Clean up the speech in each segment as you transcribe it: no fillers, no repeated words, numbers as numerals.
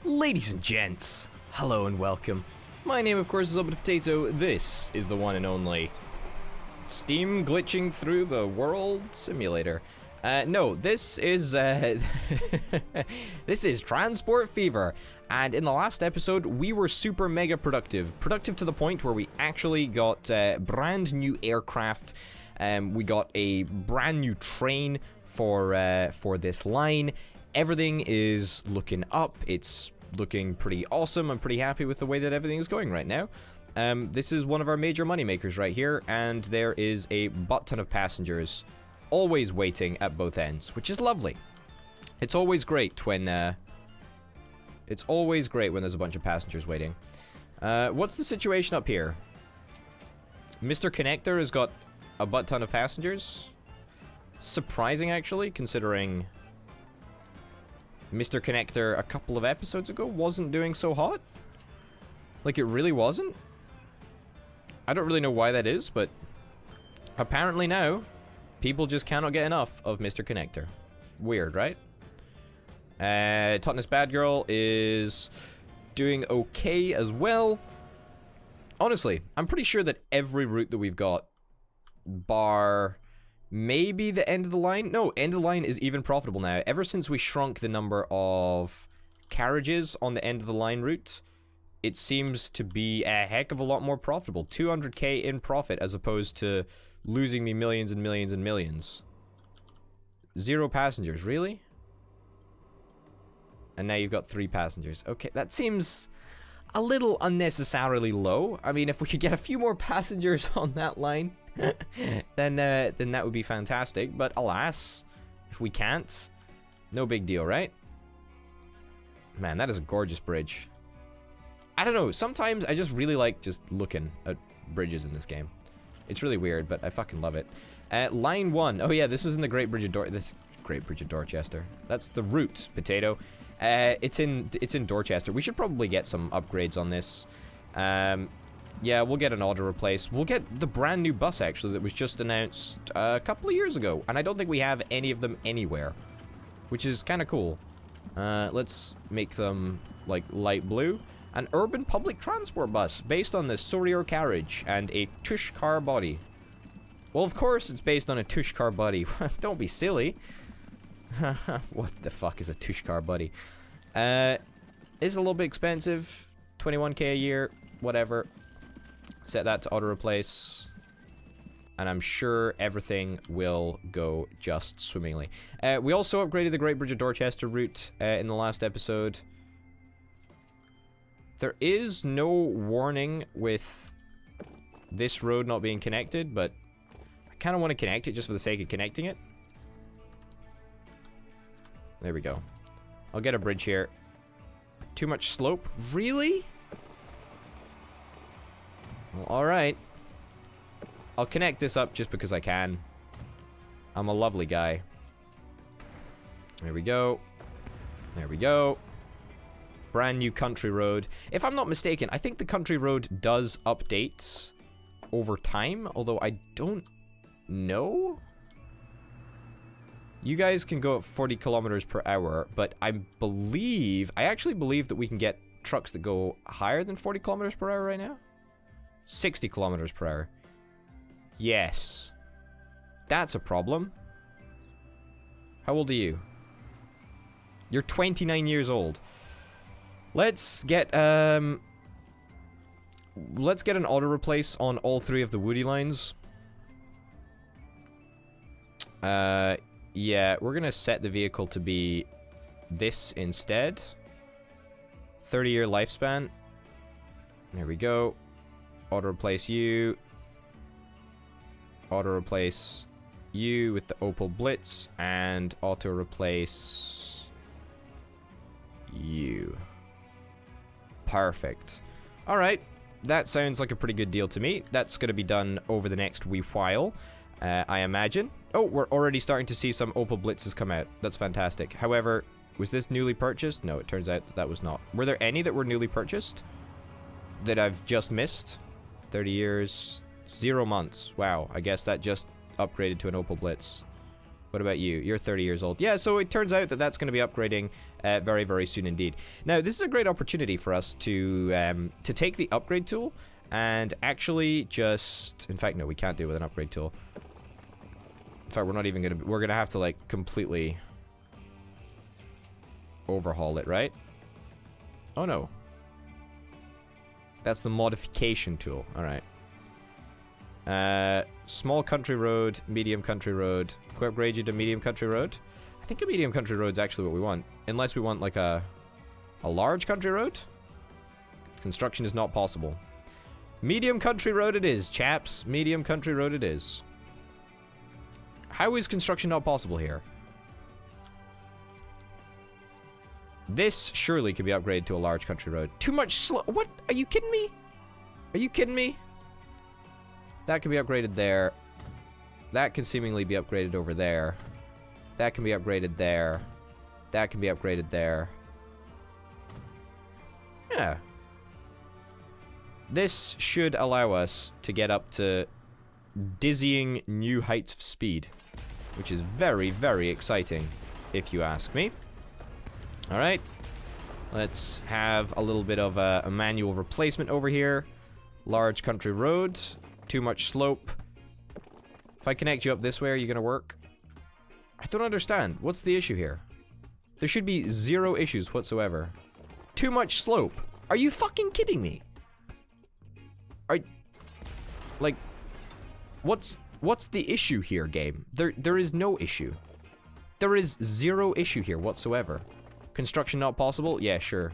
Ladies and gents, hello and welcome. My name, of course, is Potato. This is the one and only Steam glitching through the world simulator. No, this is this is Transport Fever, and in the last episode we were super mega productive to the point where we actually got brand new aircraft. We got a brand new train for this line. Everything is looking up. It's looking pretty awesome. I'm pretty happy with the way that everything is going right now. This is one of our major money makers right here, and there is a butt ton of passengers always waiting at both ends, which is lovely. It's always great when there's a bunch of passengers waiting. What's the situation up here? Mr. Connector has got a butt ton of passengers. Surprising, actually, considering Mr. Connector a couple of episodes ago wasn't doing so hot. Like, it really wasn't. I don't really know why that is, but apparently now people just cannot get enough of Mr. Connector. Weird, right? Totnes Bad Girl is doing okay as well. Honestly, I'm pretty sure that every route that we've got, bar maybe the end of the line. No, end of the line is even profitable now. Ever since we shrunk the number of carriages on the end of the line route, it seems to be a heck of a lot more profitable. 200k in profit as opposed to losing me millions and millions and millions. 0 passengers, really? And now you've got 3 passengers. Okay, that seems a little unnecessarily low. I mean, if we could get a few more passengers on that line, then that would be fantastic. But alas, if we can't, no big deal, right? Man, that is a gorgeous bridge. I don't know, sometimes I just really like just looking at bridges in this game. It's really weird, but I fucking love it. Line 1. Oh yeah, this is in the Great Bridge of Dorchester. That's the route, Potato. It's in Dorchester. We should probably get some upgrades on this. Yeah, we'll get an auto replace. We'll get the brand new bus, actually, that was just announced a couple of years ago. And I don't think we have any of them anywhere, which is kind of cool. Let's make them, like, light blue. An urban public transport bus based on the Sourier carriage and a tush car body. Well, of course it's based on a tush car body. Don't be silly. What the fuck is a tush car body? It's a little bit expensive. 21k a year. Whatever. Set that to auto replace. And I'm sure everything will go just swimmingly. We also upgraded the Great Bridge of Dorchester route in the last episode. There is no warning with this road not being connected, but I kind of want to connect it just for the sake of connecting it. There we go. I'll get a bridge here. Too much slope? Really? Well, alright. I'll connect this up just because I can. I'm a lovely guy. There we go. There we go. Brand new country road. If I'm not mistaken, I think the country road does update over time, although I don't know. You guys can go at 40 kilometers per hour, but I actually believe that we can get trucks that go higher than 40 kilometers per hour right now. 60 kilometers per hour. Yes. That's a problem. How old are you? You're 29 years old. Let's get an auto replace on all 3 of the Woody lines. Yeah, we're gonna set the vehicle to be this instead. 30-year lifespan. There we go. Auto replace you. Auto replace you with the Opel Blitz, and auto replace you. Perfect. Alright, that sounds like a pretty good deal to me. That's going to be done over the next wee while, I imagine. Oh, we're already starting to see some Opel Blitzes come out. That's fantastic. However, was this newly purchased? No, it turns out that was not. Were there any that were newly purchased that I've just missed? 30 years, 0 months. Wow, I guess that just upgraded to an Opel Blitz. What about you? You're 30 years old. Yeah, so it turns out that that's going to be upgrading very, very soon indeed. Now, this is a great opportunity for us to take the upgrade tool and actually just... In fact, no, we can't do it with an upgrade tool. In fact, we're not even going to... We're going to have to, like, completely overhaul it, right? Oh, no. That's the modification tool. All right. Small country road, medium country road. Can we upgrade you to medium country road? I think a medium country road is actually what we want. Unless we want, like, a large country road? Construction is not possible. Medium country road it is, chaps. Medium country road it is. How is construction not possible here? This surely could be upgraded to a large country road. Too much slow. What? Are you kidding me? Are you kidding me? That can be upgraded there. That can seemingly be upgraded over there. That can be upgraded there. That can be upgraded there. Yeah. This should allow us to get up to dizzying new heights of speed, which is very, very exciting, if you ask me. Alright, let's have a little bit of a manual replacement over here. Large country road, too much slope. If I connect you up this way, are you gonna work? I don't understand. What's the issue here? There should be zero issues whatsoever. Too much slope. Are you fucking kidding me? Like, what's the issue here, game? There is no issue. There is zero issue here whatsoever. Construction not possible? Yeah, sure.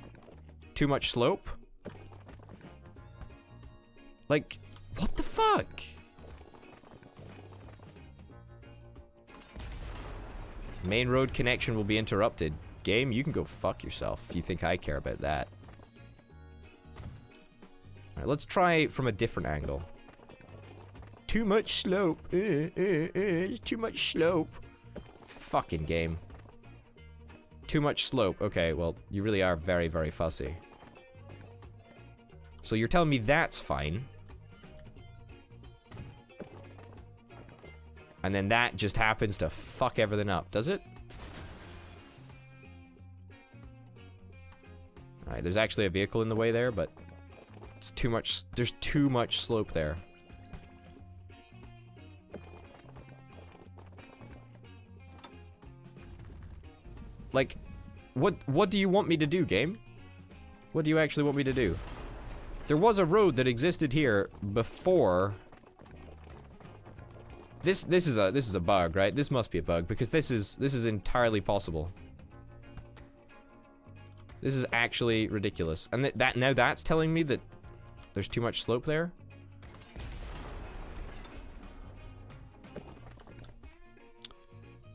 Too much slope? Like, what the fuck? Main road connection will be interrupted. Game, you can go fuck yourself. You think I care about that? Alright, let's try from a different angle. Too much slope. Too much slope. Fucking game. Too much slope. Okay, well, you really are very, very fussy. So you're telling me that's fine. And then that just happens to fuck everything up, does it? Alright, there's actually a vehicle in the way there, but it's too much. There's too much slope there. Like, what do you want me to do, game? What do you actually want me to do? There was a road that existed here before. This is a bug, right? This must be a bug because this is entirely possible. This is actually ridiculous. And now that's telling me that there's too much slope there.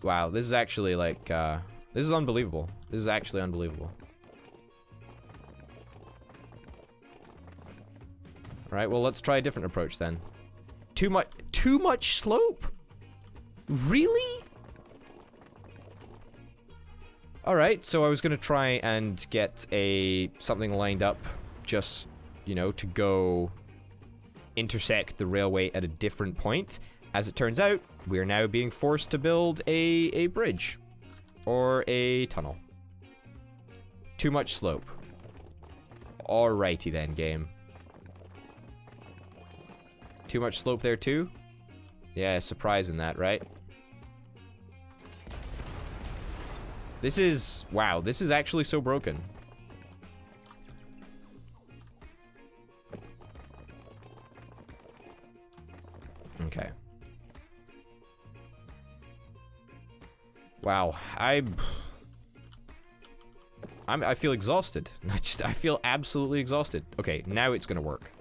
Wow, this is actually like this is unbelievable. This is actually unbelievable. Alright, well, let's try a different approach then. Too much slope? Really? Alright, so I was gonna try and get something lined up just, you know, to go intersect the railway at a different point. As it turns out, we're now being forced to build a bridge. Or a tunnel. Too much slope. Alrighty then, game. Too much slope there too? Yeah, surprising that, right? This is... Wow, this is actually so broken. Okay. Wow, I feel exhausted. I feel absolutely exhausted. Okay, now it's gonna work.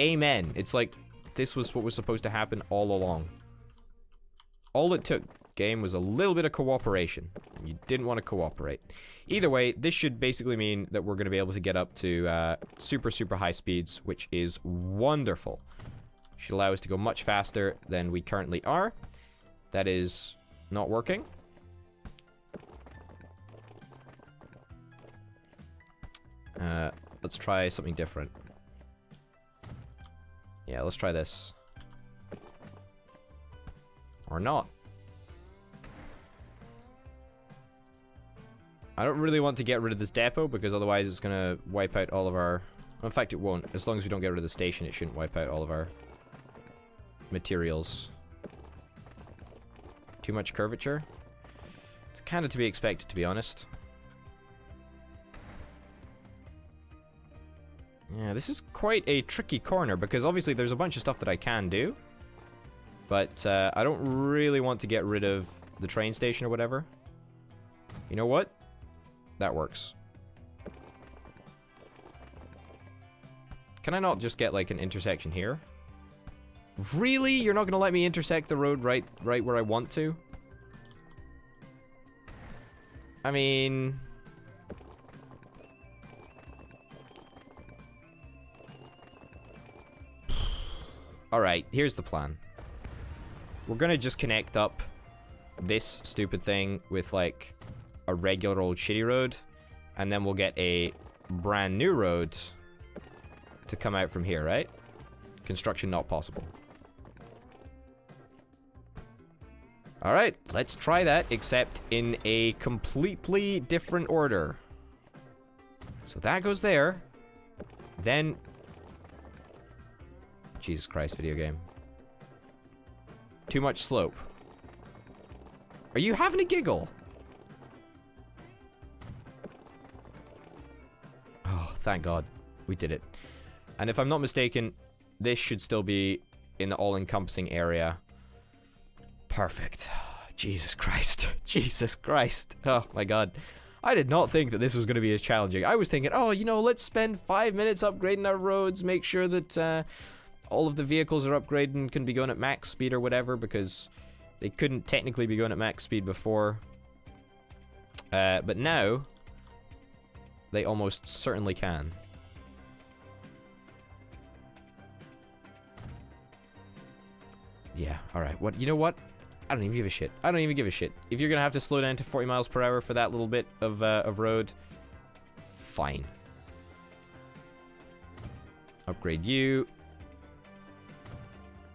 Amen. It's like this was what was supposed to happen all along. All it took, game, was a little bit of cooperation. You didn't want to cooperate. Either way, this should basically mean that we're gonna be able to get up to super, super high speeds, which is wonderful. Should allow us to go much faster than we currently are. That is not working. Let's try something different. Yeah, let's try this. Or not. I don't really want to get rid of this depot because otherwise it's gonna wipe out all of our... In fact, it won't. As long as we don't get rid of the station, it shouldn't wipe out all of our materials. Too much curvature? It's kind of to be expected, to be honest. Yeah, this is quite a tricky corner because obviously there's a bunch of stuff that I can do. But I don't really want to get rid of the train station or whatever. You know what? That works. Can I not just get like an intersection here? Really? You're not gonna let me intersect the road right where I want to? I mean... Alright, here's the plan. We're gonna just connect up this stupid thing with like a regular old shitty road, and then we'll get a brand new road to come out from here, right? Construction not possible. Alright, let's try that, except in a completely different order. So that goes there. Then... Jesus Christ, video game. Too much slope. Are you having a giggle? Oh, thank God. We did it. And if I'm not mistaken, this should still be in the all-encompassing area. Perfect. Jesus Christ. Jesus Christ. Oh, my God. I did not think that this was going to be as challenging. I was thinking, oh, you know, let's spend 5 minutes upgrading our roads, make sure that all of the vehicles are upgraded and can be going at max speed or whatever, because they couldn't technically be going at max speed before. But now, they almost certainly can. Yeah, alright. What? You know what? I don't even give a shit. I don't even give a shit. If you're gonna have to slow down to 40 miles per hour for that little bit of road, fine. Upgrade you.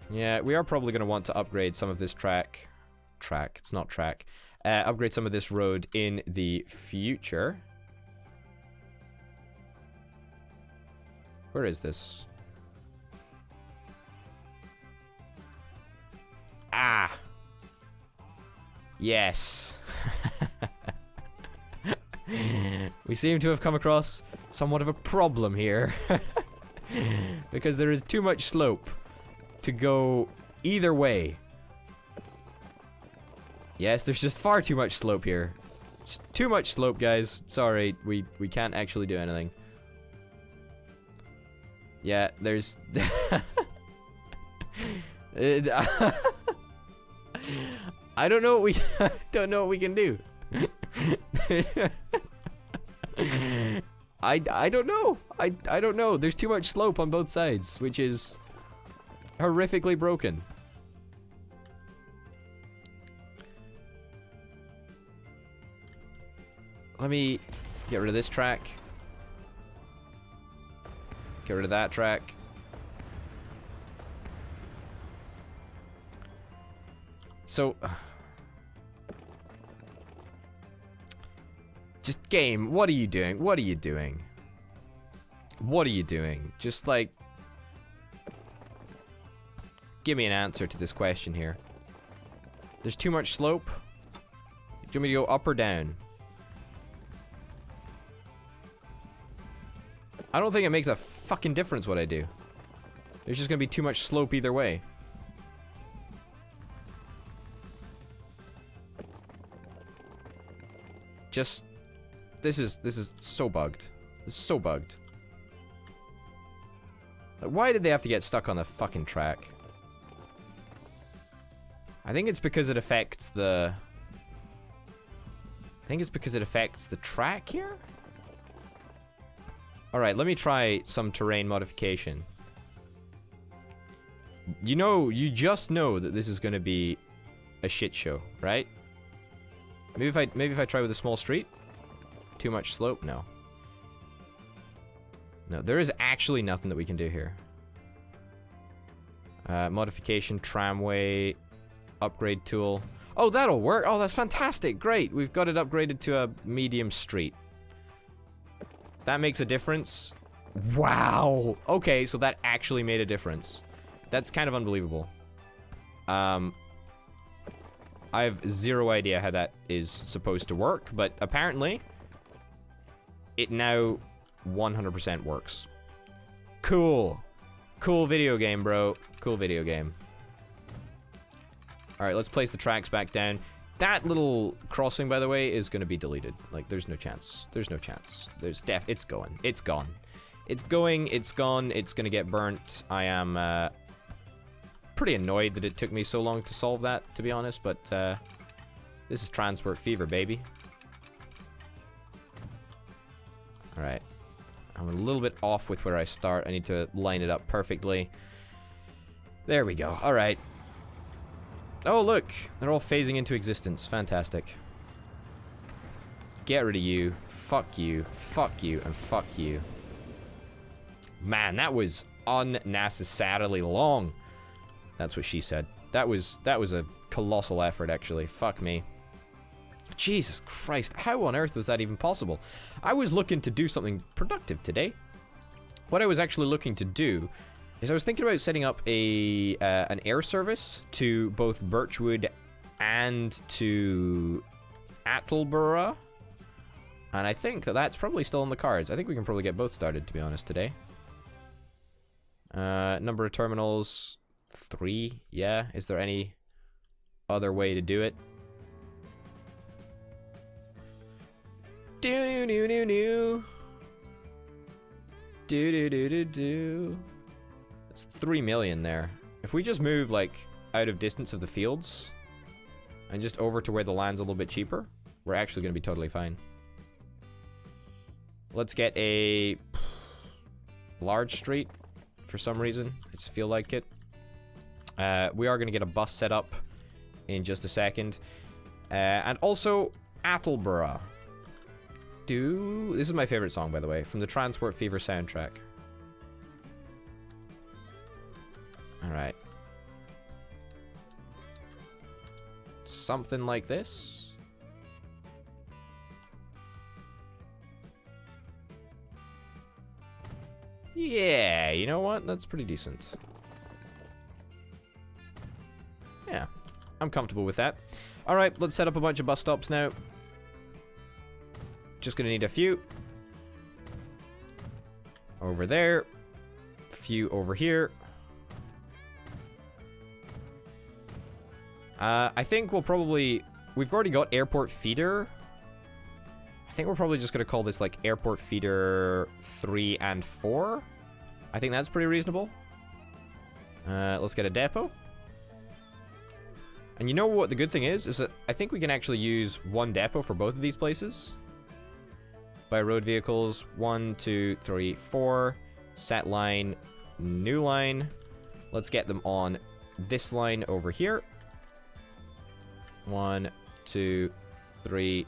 Yeah, we are probably gonna want to upgrade some of this track. It's not track. Upgrade some of this road in the future. Where is this? Ah! Yes. We seem to have come across somewhat of a problem here. Because there is too much slope to go either way. Yes, there's just far too much slope here. Just too much slope, guys. Sorry, we can't actually do anything. Yeah, there's... I don't know what we don't know what we can do. I don't know. I don't know. There's too much slope on both sides, which is horrifically broken. Let me get rid of this track. Get rid of that track. So, just game, what are you doing? What are you doing? What are you doing? Just like, give me an answer to this question here. There's too much slope. Do you want me to go up or down? I don't think it makes a fucking difference what I do. There's just gonna be too much slope either way. Just, this is so bugged. This is so bugged. Like, why did they have to get stuck on the fucking track? I think it's because it affects the... I think it's because it affects the track here? Alright, let me try some terrain modification. You know, you just know that this is gonna be a shit show, right? Maybe if I try with a small street? Too much slope? No. No, there is actually nothing that we can do here. Modification, tramway, upgrade tool. Oh, that'll work. Oh, that's fantastic. Great. We've got it upgraded to a medium street. That makes a difference. Wow. Okay, so that actually made a difference. That's kind of unbelievable. I have zero idea how that is supposed to work, but apparently it now 100% works. Cool. Cool video game, bro. Cool video game. Alright, let's place the tracks back down. That little crossing, by the way, is going to be deleted. Like, there's no chance. There's no chance. It's going. It's gone. It's going. It's gone. It's going to get burnt. I am, pretty annoyed that it took me so long to solve that, to be honest, but, this is transport fever, baby. Alright. I'm a little bit off with where I start. I need to line it up perfectly. There we go. Alright. Oh, look. They're all phasing into existence. Fantastic. Get rid of you. Fuck you. Fuck you. And fuck you. Man, that was unnecessarily long. That's what she said. That was a colossal effort, actually. Fuck me. Jesus Christ. How on earth was that even possible? I was looking to do something productive today. What I was actually looking to do is I was thinking about setting up an air service to both Birchwood and to Attleborough. And I think that that's probably still on the cards. I think we can probably get both started, to be honest, today. Number of terminals, 3. Yeah, is there any other way to do it? Do-do-do-do-do. Do-do-do-do-do. It's 3 million there. If we just move, like, out of distance of the fields and just over to where the land's a little bit cheaper, we're actually going to be totally fine. Let's get a large street for some reason. I just feel like it. We are going to get a bus set up in just a second. And also, Attleborough. This is my favorite song, by the way, from the Transport Fever soundtrack. Alright. Something like this. Yeah, you know what? That's pretty decent. Yeah, I'm comfortable with that. Alright, let's set up a bunch of bus stops now. Just gonna need a few. Over there. Few over here. I think we'll probably... We've already got airport feeder. I think we're probably just gonna call this like airport feeder 3 and 4. I think that's pretty reasonable. Let's get a depot. And you know what the good thing is that I think we can actually use one depot for both of these places. By road vehicles, 1, 2, 3, 4. Set line, new line. Let's get them on this line over here. 1, 2, 3,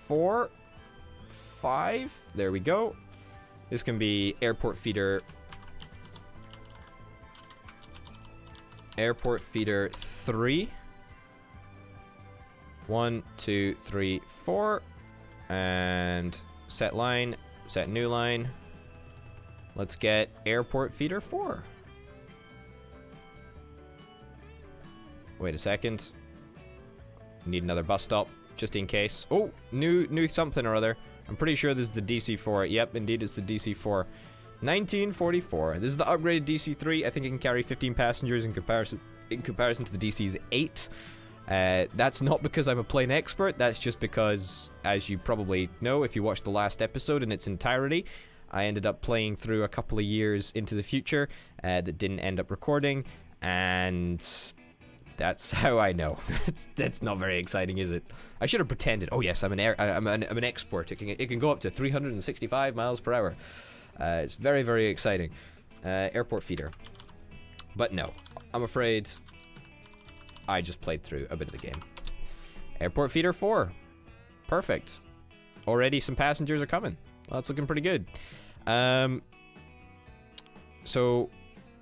4, 5. There we go. This can be airport feeder. Airport feeder 3. 1, 2, 3, 4. And set line, set new line. Let's get airport feeder 4. Wait a second. Need another bus stop, just in case. Oh, new something or other. I'm pretty sure this is the DC4. Yep, indeed, it's the DC4. 1944. This is the upgraded DC3. I think it can carry 15 passengers in comparison to the DC's 8. That's not because I'm a plane expert. That's just because, as you probably know, if you watched the last episode in its entirety, I ended up playing through a couple of years into the future that didn't end up recording, and that's how I know. That's not very exciting, is it? I should have pretended. Oh yes, I'm an expert. It can go up to 365 miles per hour. It's very, very exciting. Airport feeder. But no, I'm afraid I just played through a bit of the game. Airport feeder 4. Perfect. Already some passengers are coming. Well, that's looking pretty good. So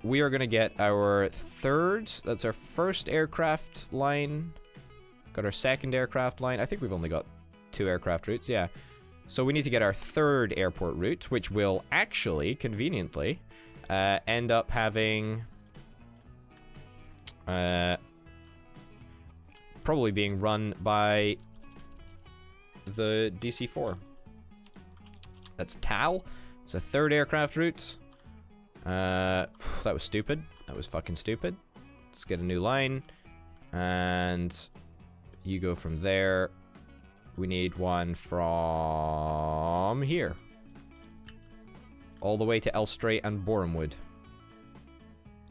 we are going to get our third. That's our first aircraft line Got our second aircraft line. I think we've only got 2 aircraft routes, yeah. So we need to get our third airport route, which will actually, conveniently, end up having... probably being run by the DC-4. That's TAL. It's a third aircraft route. That was stupid. That was fucking stupid. Let's get a new line. And you go from there. We need one from here. All the way to Elstree and Borehamwood.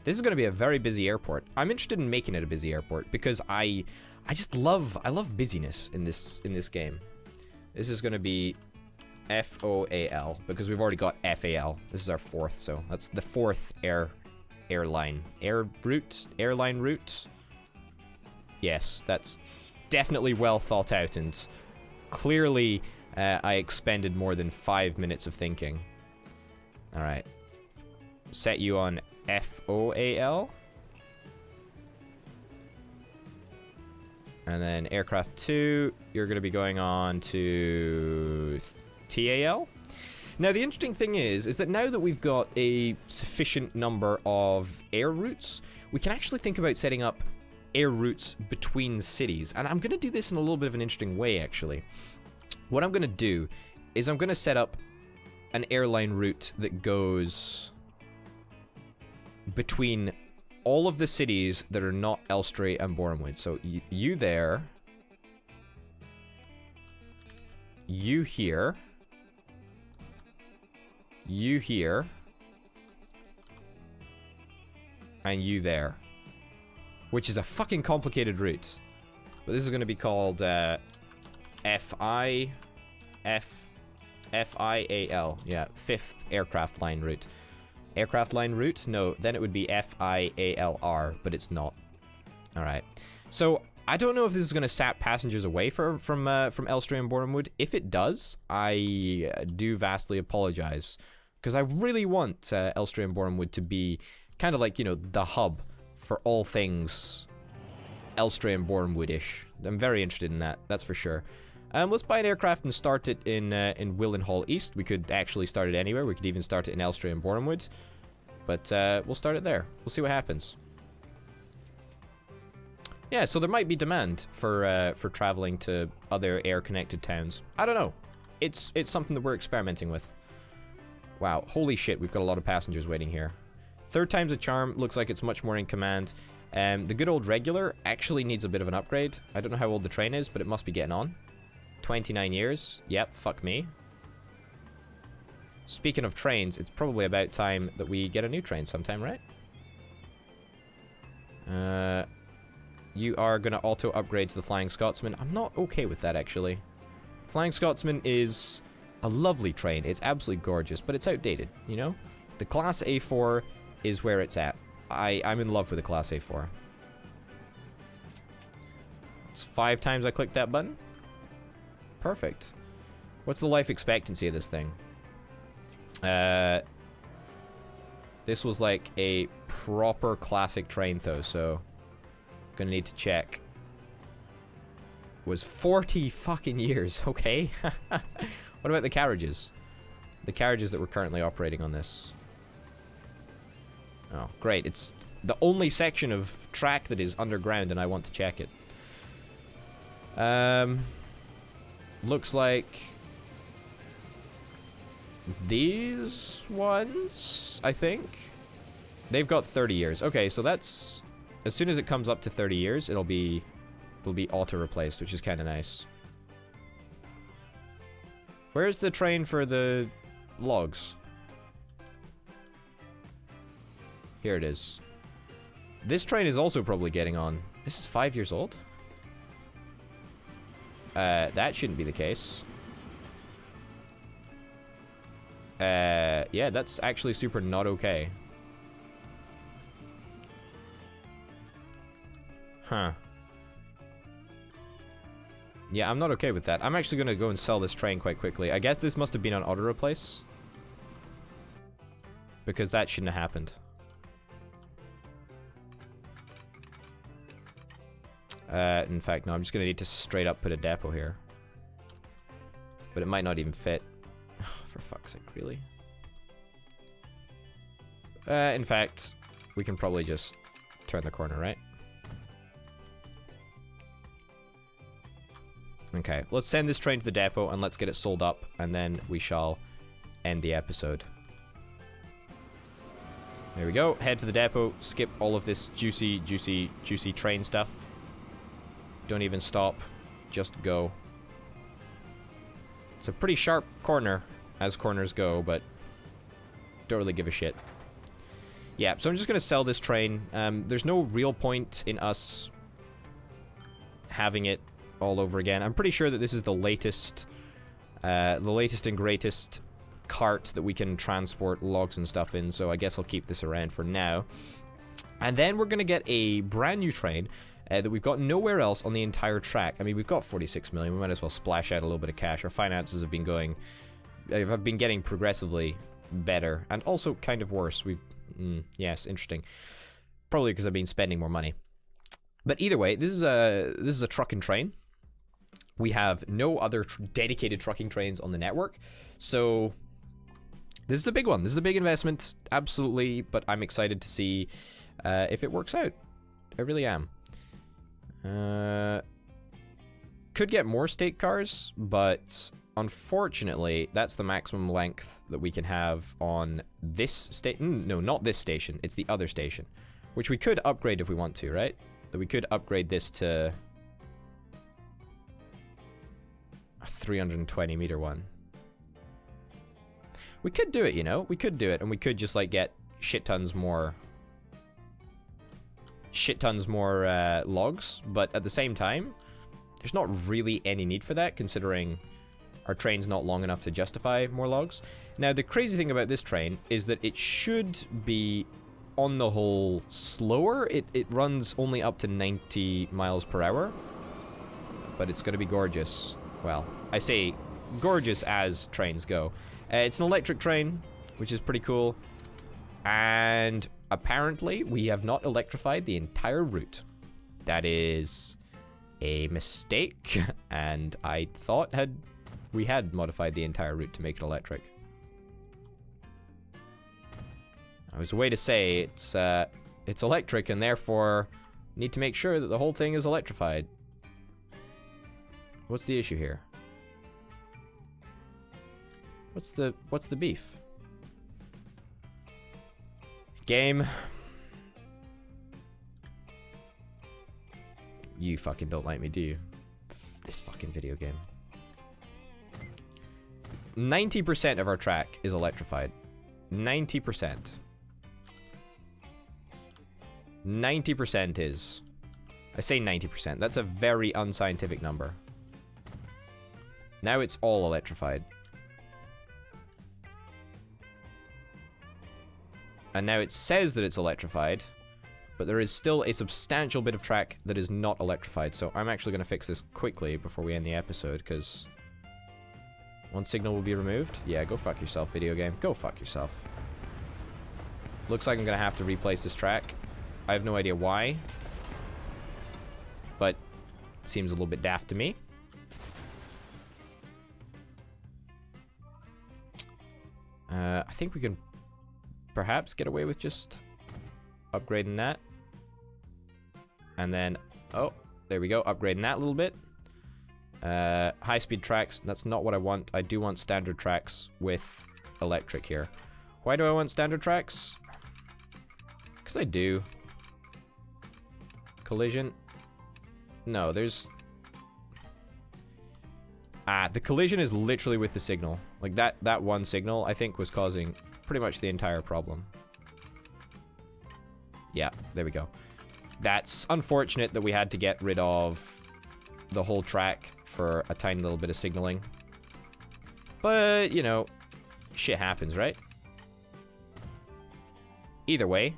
This is going to be a very busy airport. I'm interested in making it a busy airport because I just love busyness in this game. This is going to be FOAL because we've already got FAL. This is our 4th, so that's the 4th airline route. Yes, that's definitely well thought out, and clearly I expended more than 5 minutes of thinking. All right, set you on FOAL. And then aircraft 2, you're going to be going on to TAL. Now, the interesting thing is that now that we've got a sufficient number of air routes, we can actually think about setting up air routes between cities. And I'm going to do this in a little bit of an interesting way, actually. What I'm going to do is I'm going to set up an airline route that goes between all of the cities that are not Elstree and Borehamwood. So you there, you here, you here, and you there. Which is a fucking complicated route. But this is going to be called FIAL. Yeah, 5th aircraft line route. Aircraft line route? No, then it would be FIALR, but it's not. Alright. So, I don't know if this is going to sap passengers away from Elstree and Borehamwood. If it does, I do vastly apologize. Because I really want Elstree and Borehamwood to be kind of like, you know, the hub for all things Elstree and Borehamwood-ish. I'm very interested in that, that's for sure. Let's buy an aircraft and start it in Willenhall East. We could actually start it anywhere. We could even start it in Elstree and Borehamwood. But we'll start it there. We'll see what happens. Yeah, so there might be demand for traveling to other air-connected towns. I don't know. It's something that we're experimenting with. Wow, holy shit, we've got a lot of passengers waiting here. 3rd time's a charm. Looks like it's much more in command. The good old regular actually needs a bit of an upgrade. I don't know how old the train is, but it must be getting on. 29 years. Yep, fuck me. Speaking of trains, it's probably about time that we get a new train sometime, right? You are going to auto-upgrade to the Flying Scotsman. I'm not okay with that, actually. Flying Scotsman is a lovely train. It's absolutely gorgeous, but it's outdated, you know? The Class A4 is where it's at. I'm in love with the Class A4. It's 5 times I clicked that button. Perfect. What's the life expectancy of this thing? This was like a proper classic train though, so gonna need to check. Was 40 fucking years, okay. What about the carriages? The carriages that we're currently operating on this. Oh, great. It's the only section of track that is underground and I want to check it. Looks like these ones, I think. They've got 30 years. Okay, so that's as soon as it comes up to 30 years, it'll be auto replaced, which is kind of nice. Where's the train for the logs? Here it is. This train is also probably getting on. This is 5 years old? That shouldn't be the case. Yeah, that's actually super not okay. Huh. Yeah, I'm not okay with that. I'm actually gonna go and sell this train quite quickly. I guess this must have been on auto replace. Because that shouldn't have happened. In fact, no, I'm just gonna need to straight up put a depot here. But it might not even fit. For fuck's sake, really? In fact, we can probably just turn the corner, right? Okay, let's send this train to the depot and let's get it sold up, and then we shall end the episode. There we go, head for the depot, skip all of this juicy train stuff. Don't even stop, just go. It's a pretty sharp corner, as corners go, but don't really give a shit. Yeah, so I'm just gonna sell this train. There's no real point in us having it all over again. I'm pretty sure that this is the latest and greatest cart that we can transport logs and stuff in, so I guess I'll keep this around for now. And then we're gonna get a brand new train that we've got nowhere else on the entire track. I mean, we've got 46 million. We might as well splash out a little bit of cash. Our finances have been getting progressively better, and also kind of worse. Yes, interesting. Probably because I've been spending more money. But either way, this is a trucking train. We have no other dedicated trucking trains on the network, so this is a big one. This is a big investment, absolutely, but I'm excited to see if it works out. I really am. Could get more state cars, but unfortunately, that's the maximum length that we can have on this station. No, not this station. It's the other station, which we could upgrade if we want to, right? That we could upgrade this to a 320 meter one. We could do it, you know? We could do it, and we could just, like, get shit tons more logs, but at the same time, there's not really any need for that, considering our train's not long enough to justify more logs. Now, the crazy thing about this train is that it should be, on the whole, slower. It runs only up to 90 miles per hour, but it's gonna be gorgeous. Well, I say gorgeous as trains go. It's an electric train, which is pretty cool, and apparently we have not electrified the entire route. That is a mistake, and I thought we had modified the entire route to make it electric. I was a way to say it's electric, and therefore need to make sure that the whole thing is electrified. What's the issue here? What's the beef? Game. You fucking don't like me, do you? This fucking video game. 90% of our track is electrified. 90%. 90% is. I say 90%. That's a very unscientific number. Now it's all electrified. And now it says that it's electrified, but there is still a substantial bit of track that is not electrified. So I'm actually going to fix this quickly before we end the episode, because one signal will be removed. Yeah, go fuck yourself, video game. Go fuck yourself. Looks like I'm going to have to replace this track. I have no idea why, but it seems a little bit daft to me. I think we can perhaps get away with just upgrading that. And then, oh, there we go, upgrading that a little bit. High-speed tracks, that's not what I want. I do want standard tracks with electric here. Why do I want standard tracks? Because I do. Collision. No, there's... the collision is literally with the signal. Like, that one signal, I think, was causing pretty much the entire problem. Yeah, there we go. That's unfortunate that we had to get rid of the whole track for a tiny little bit of signaling. But, you know, shit happens, right? Either way,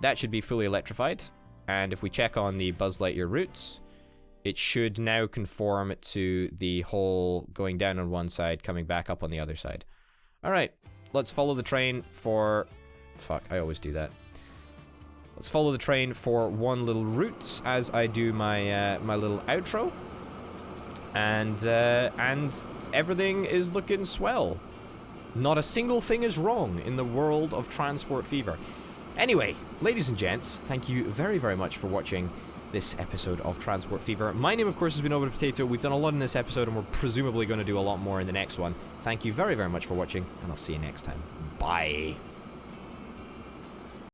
that should be fully electrified. And if we check on the Buzz Lightyear routes, it should now conform to the whole going down on one side, coming back up on the other side. Alright, let's follow the train for... Fuck, I always do that. Let's follow the train for one little route as I do my my little outro. And everything is looking swell. Not a single thing is wrong in the world of Transport Fever. Anyway, ladies and gents, thank you very, very much for watching this episode of Transport Fever. My name, of course, has been Over the Potato. We've done a lot in this episode, and we're presumably going to do a lot more in the next one. Thank you very, very much for watching, and I'll see you next time. Bye.